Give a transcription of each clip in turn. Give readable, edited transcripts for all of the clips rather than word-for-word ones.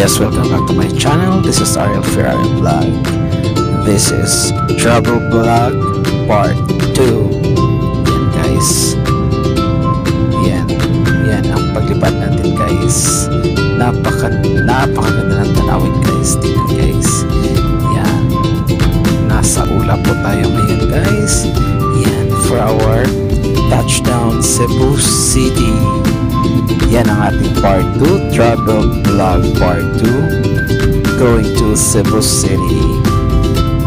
Yes, welcome back to my channel. This is Ariel Ferrari Vlog. This is Travel Vlog Part 2. Yan guys. Yan ang paglipad natin guys. Napakaganda ng tanawin guys. Tingnan guys. Yan. Nasa ulap po tayo ngayon guys. Yan, for our touchdown Cebu City. Yan ang ating part 2, travel vlog part 2, going to Cebu City.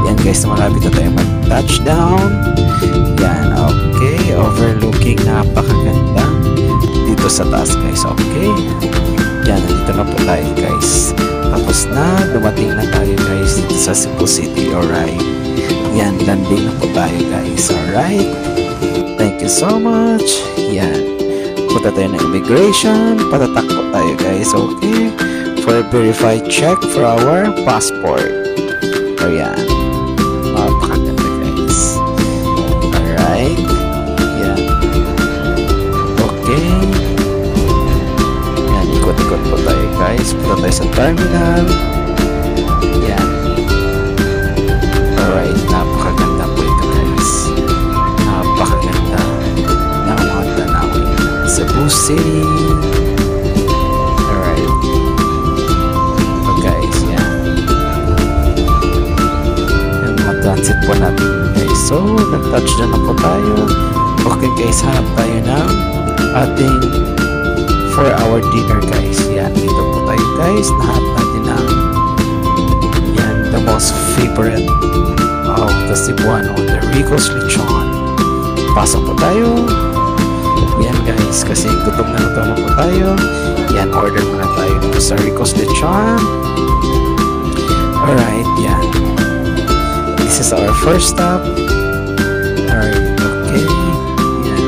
Yan guys, malapit na tayo mag-touchdown. Yan, okay, overlooking, napakaganda dito sa taas guys, okay. Yan, nandito na po tayo guys. Tapos na, dumating na tayo guys dito sa Cebu City, alright. Yan, landing na po tayo guys, alright. Thank you so much. Yan. Punta tayo ng immigration, patatakbo tayo guys, okay, for a verified check for our passport. Ayan, mapakaganda guys. Alright, yan, okay. Yan, ikot-ikot po tayo guys, punta tayo sa terminal. Yan, alright, napakaganda po ito guys, napakaganda ng mga tanawin Cebu City. Alright. So guys, yan. Yan, matransit po natin guys. So, nag-touch na po tayo. Okay guys, hanap tayo ng ating for our dinner guys. Yan, dito po tayo guys. Nahanap natin ng yan, the most favorite of the Cebuano, the Rico's Lechon. Pasok po tayo. Yan guys, kasi gutom na po tayo. Yan, order muna tayo dito sa Rico's Lechon. Alright, yan. This is our first stop. Alright, okay. Yan.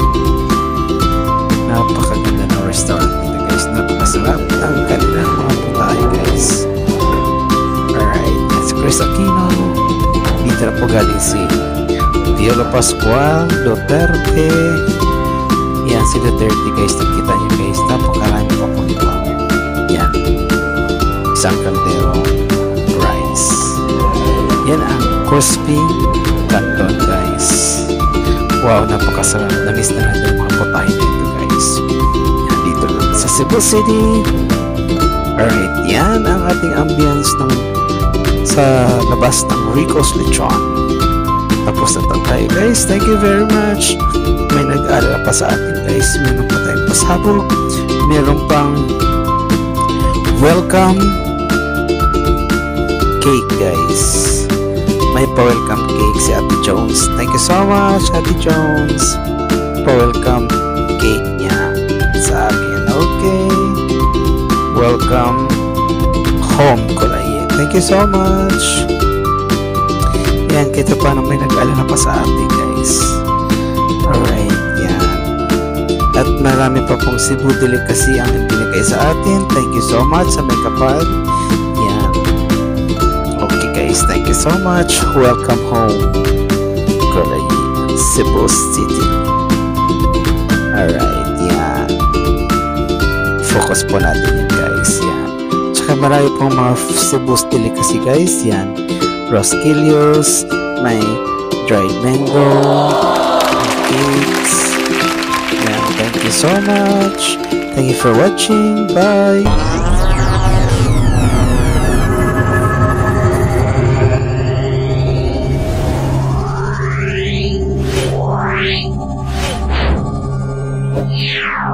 Napakaganda ng restaurant dito guys. Napakasarap ang kanilang mga putahe guys. Alright, that's Chris Aquino. Dito na po galing si Piolo Pascual Duterte. Yan, si Duterte guys, nakita nyo guys, napakarami pa po ito. Yan, isang kaldero rice. Yan ang crispy canton guys. Wow, napakasarap. Namis na lang mga putahe dito guys. Yan, dito lang sa Cebu City. Alright, yan ang ating ambience ng sa labas ng Rico's Lechon. Tapos na tayo guys. Thank you very much. May nag-aalala pa sa atin guys. Meron pa tayong pasabog. Meron pang welcome cake guys. May pa-welcome cake si Ate Jones. Thank you so much Ate Jones. Pa-welcome cake niya sa akin. Okay. Welcome home Kulaye. Thank you so much. Yan, kita pa nang may nag-aalala pa sa atin guys. Alright, yan. At marami pa pong Cebu delicacy ang binigay sa atin. Thank you so much sa may kapal. Yan. Okay guys, thank you so much. Welcome home Kulaye, Cebu City. Alright, yan. Focus po natin yan guys. Yan. Tsaka marami pong mga Cebu delicacy guys. Yan. Rosquillos, may dried mango, cakes. Yeah, thank you so much. Thank you for watching. Bye. Yeah.